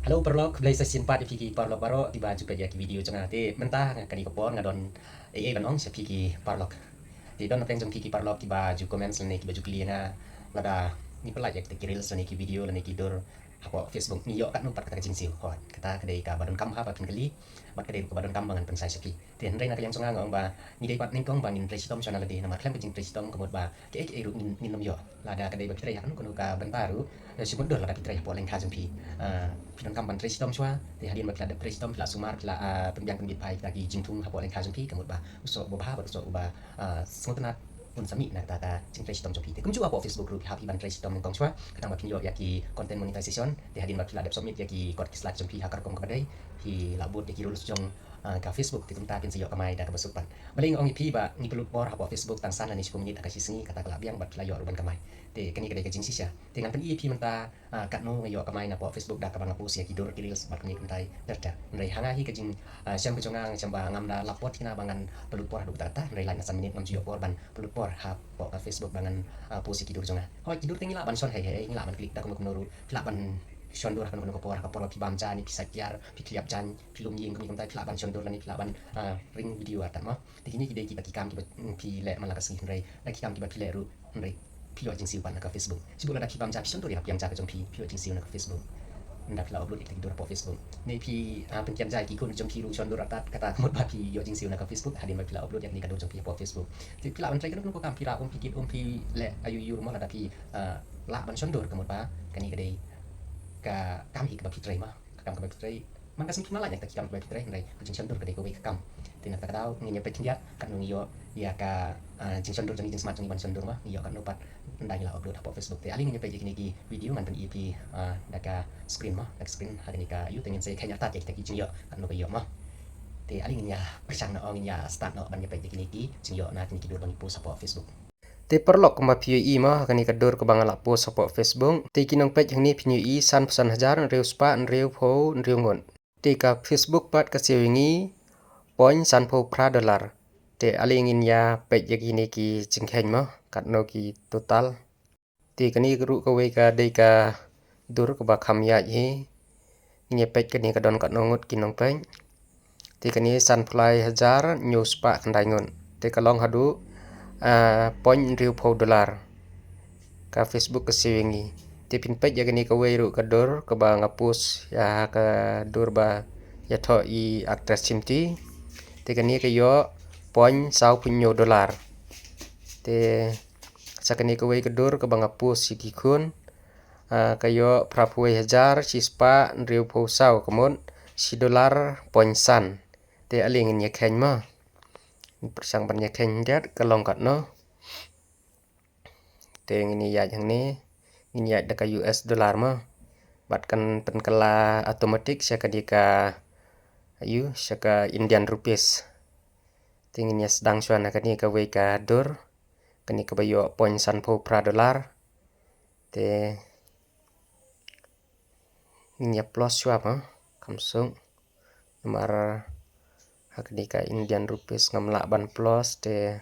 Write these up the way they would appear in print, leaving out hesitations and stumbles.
Halo perlok, belai sesin pat piki parlok baro tiba jumpa ya ki video cenga te mentah kani kopor ngadon ban ong se piki parlok. Ti don napeng jong piki parlok tiba ju komen selene ki baju kliena lada ni pelaj ya kita kiril selene ki video lene ki dur hapo Facebook ni yo kat numpat kata jing siu hot kata kedai ka badon kam ha pakin kali mat kedai ko badon kam bangan pensai sepi. Ti hendrai nak yang songa ngong ba ni dei pat ning kong bangin prestom channel de nama klem jing prestom komot ba ke ru nin nom yo lada kedai ba kita ya kan kono ka bentaru sibut dur lada kita ya po leng ka jong pi. Pinang kampan prestom chua te hadin ba klada prestom pla sumar pla penbiang penbit pai lagi jingtung hapo leng ka jong pi komot ba usok bo ba usok ba semutna pun sami nak tata jing prestom jong pi te kum jua po Facebook group happy ban prestom kong chua kadang ba pinyo ya ki content monetization te hadin ba klada submit ya ki kod kislat jong pi hakar kong kabadai hi labut ya ki lulus jong ka Facebook ti tumta pin sayo kamay da ka basupan maling ong ipi ba ni pelut por hapo Facebook tang sana ni 10 menit akashi sengi kata kalabiang bat layo ruban kamay te kani kadai ka jing sisya te ngan pen ipi menta kat no ngayo kamay na po Facebook da ka bang apus ya ki dur kiril bat kani kuntai derda ndai hanga hi ka jing syam ka jongang syam ba ngam da lapot kina bangan pelut por hadu tata ndai lain asan menit ngam jiyo por ban pelut por ha po ka Facebook bangan pus ya ki dur jonga hoi ki dur tengi la ban son hei ngila ban klik da kono kono la ban shondur kan kono kapor pi bamja ni pisah kiar pi kliap jan pi lum ying kami kamtai laban shondur ni laban ring video atat mo tikini kide ki pakikam ki pi le malakas ni rai la kikam ki pi le ru rai pi lo jing siu pan ka Facebook sibuk la ki bamja pi shondur ya pi bamja ka jong pi lo jing siu na ka Facebook ndak la upload ikti dur po Facebook ni pi penkian jai ki kun jong pi ru shondur atat kata mod ba pi yo jing siu na ka Facebook hadin ba pi la upload yak ni ka jong pi po Facebook ti pi la ban trai kan ko kam pi ra pi kit pi le ayu yu mo la da pi la ban shondur ka mod ba kani kadai ka kami ka bakitray ma kam ka bakitray man kasing kinala nya ta kam ka bakitray nday jing sandur ka ko kam tina ta daw ngi nya petindia kan ngi yo ya ka jing sandur jing smart jing ban sandur ma ngi yo kan lupat nday la upload hapo Facebook te aling nya pe jing ki video man pen ep da ka screen ma da screen hari ni ka yu tengin se kanya ta jing yo kan no ka yo ma te aling nya persang na ong nya start no ban nya pe jing ki jing yo na jing ki dur bang post hapo Facebook te perlok kuma PUI ma kani kadur ke bang la post support Facebook te kinong page yang ni PUI san pesan hajar reu spa reu pho reu ngon te ka Facebook pat ka sewingi point san pho pra dollar te alingin ya page yang ki jingkhen ma kat no ki total te kani ru ka we ka de ka dur ke ba kham ya hi ni page kani ka don kat no ngot kinong page te kani san fly hajar news pa kandai ngon te ka long hadu point riu pho dollar ka Facebook ka siwingi te pin page ya gani ka weiru ka dor ka ba ngapus ya ka dor ba ya tho I aktres chimti te gani ka yo point sau punyo dollar te sakani ka wei ka dor ka ba ngapus si kun ka yo prapwe hajar si spa riu pho sau kamon si dollar point san te alingin ya khen ma persang ban ya khen dat ka long kat no te ngini ya yang ni ngini ya da ka US dollar ma bat kan pen kala automatic sia ka di ka ayu sia ka Indian rupees te ngini ya sedang suana ka ni ka we ka dor kani ka bayo point san pho pra dollar te ngini ya plus sua ma kamsung nomor hakni ka Indian rupees ngamla ban plus te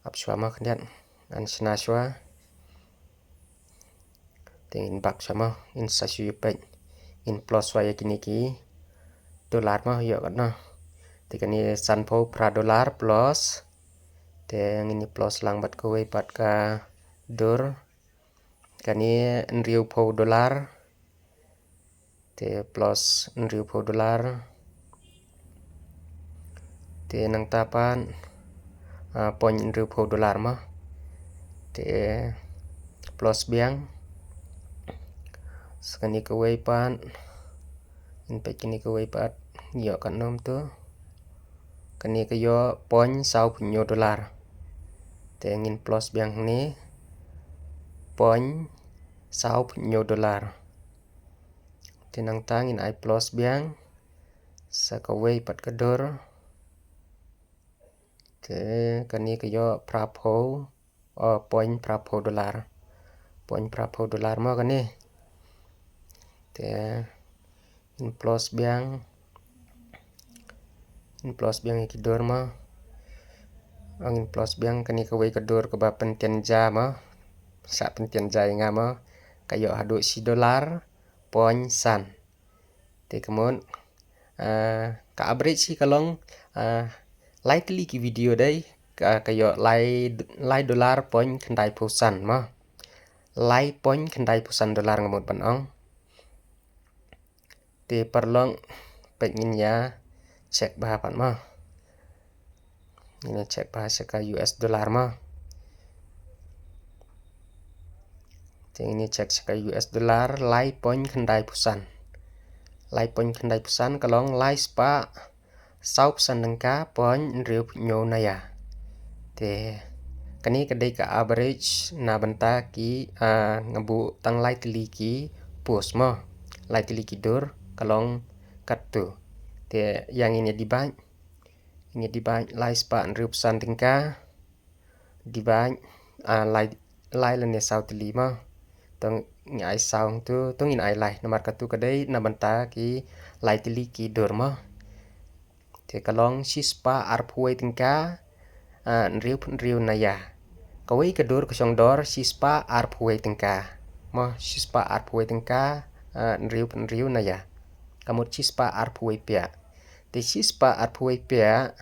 ap sua ma kandian an sina sua in bak sama in sasu pek in plus waya kini ki dolar mah yo kan te kani san pho pra dollar plus te ngini plus lang bat ko we pat ka dur kani riu pho dollar te plus riu pho dollar te nang tapan point riu pho dollar mah te plus biang sekani ka we pan in pe kini ka we pat yo kan nom tu kani ka yo point sau punyo dollar te ngin plus biang ni point sau punyo dollar te nang tang in ai plus biang sa ka we pat ka dor te kani ka yo prapho point prapho dollar ma kani te in plus biang ki dor ma angin plus biang kani ka we ka dor ka ba penten ja ma sa penten ja nga ma kayo hadu si dollar point san Te kemun ka average si kalong likely ki video đây kayo lai dollar point kendai pusan ma lai point kendai pusan dollar ngamut panong te perlong pengin ya cek bahapan ma ini cek bahasa ka US dollar ma te ini cek ka US dollar lai point kendai pusan lai point kendai pusan kalong lai spa sau pusan dengka point riu nyo naya te kani kedai ka average na benta ki ngebu tang lai teli ki pus mo lai teli ki dur kalong katu te yang ini dibank lai spa riu pusan dengka dibank lai lene sau teli mo tong ngai sau tu tong in ai lai nomor katu kedai na benta ki lai teli ki dur mo te kalong sispa arpui tingka riu naya kawai kedur kesong dor sispa arpui tingka mo sispa arpui tingka riu naya kamut sispa arpui pia te sispa arpui pia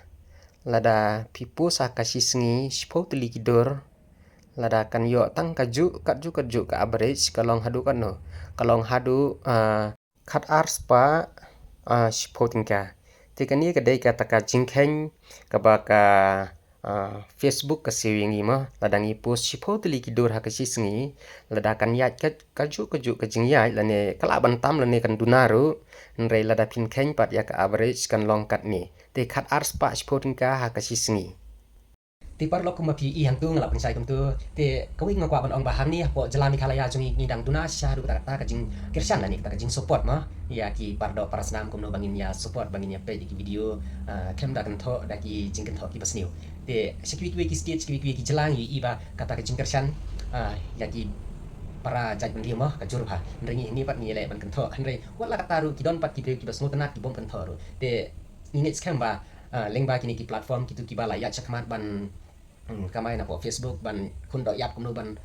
lada pipu sakasisngi sipo teli kidur lada kan yo tang kaju ka average kalong hadu kan no kalong hadu kat arspa sipo tingka te kani kedai kata ka jingkeng kabaka Facebook ka siwingi ma ladangi post sipo teli kidur hakasisngi ladakan yat kaju ka jingyai lane kalaban tam lane kan dunaru nrei lada pinkeng pat ya ka average kan long kat ni te kat arspa sipo tingka hakasisngi ti parlo kuma pi i hang tu ngala pensai kum tu te kawing ngakwa ban ong bahang ni po jalami khalaya jungi ngidang duna syahru kata ka jing kirsan la ni ka jing support ma ya ki pardo parasnam kum no bangin ya support bangin ya pe ki video kem da kan tho da ki jing kan tho ki basniu te sekwi ki stage ki jalangi i ba kata ka jing kirsan ya ki para jaj ban riu ma ka jur ha nrengi ni pat ni le ban kan tho nrei wala kataru ki don pat ki basnu tanat ki bom kan tho ru te ni skam ba lengba kini ki platform kitu ki bala ya chakmat ban kamay na po Facebook ban kun do yap kum no ban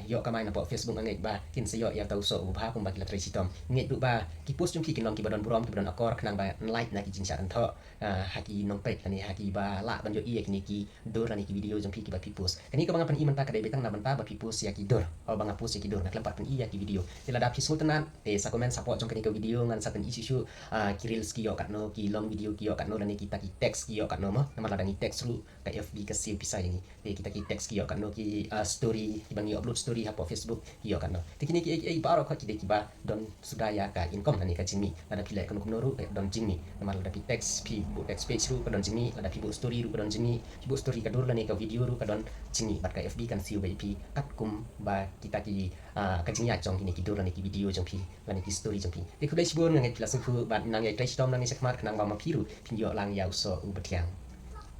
yo kamay na po Facebook angek ba kin se yo ya tau so ba kum ba kila tresitom ngek du ba ki post jum ki kinong ki badon burom ki badon akor knang ba like na ki jin chat tho haki nong pek ni haki ba la ban yo i ki ni ki dor ni ki video jum ki ba pi post kani ka bang pan i man ta ka de betang na ban ta ba pi post ya ki dor o bang post ya ki dor na klempat pan i ya ki video tila da pi sultanan te sa comment support jong kani ka video ngan sa tan isu ki reels ki yo kat no ki long video ki yo kat no ni kita ki text ki yo kat no ma nama la dangi text lu ka FB ka siu pisai ni kita ki text ki yo kan no ki story ki bang upload story ha po Facebook ki yo kan no te kini ki baro ka ki de ki ba don sudaya ka income tani ka jingmi ada pilai kan kumno ru don jingmi nama la pi text pi bu text page ru ka don jingmi ada pi bu story ru ka don jingmi pi bu story ka dur la ni ka video ru ka don jingmi bat ka FB kan siu ba pi kat kum ba kita ki ka jingya jong kini ki dur la ni ki video jong pi la ni ki story jong pi te ku dai sibon ngai pila sung fu ba nang ai trai stom nang ni sekmat kanang ba ma piru pin yo lang yau so u betiang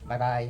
bye bye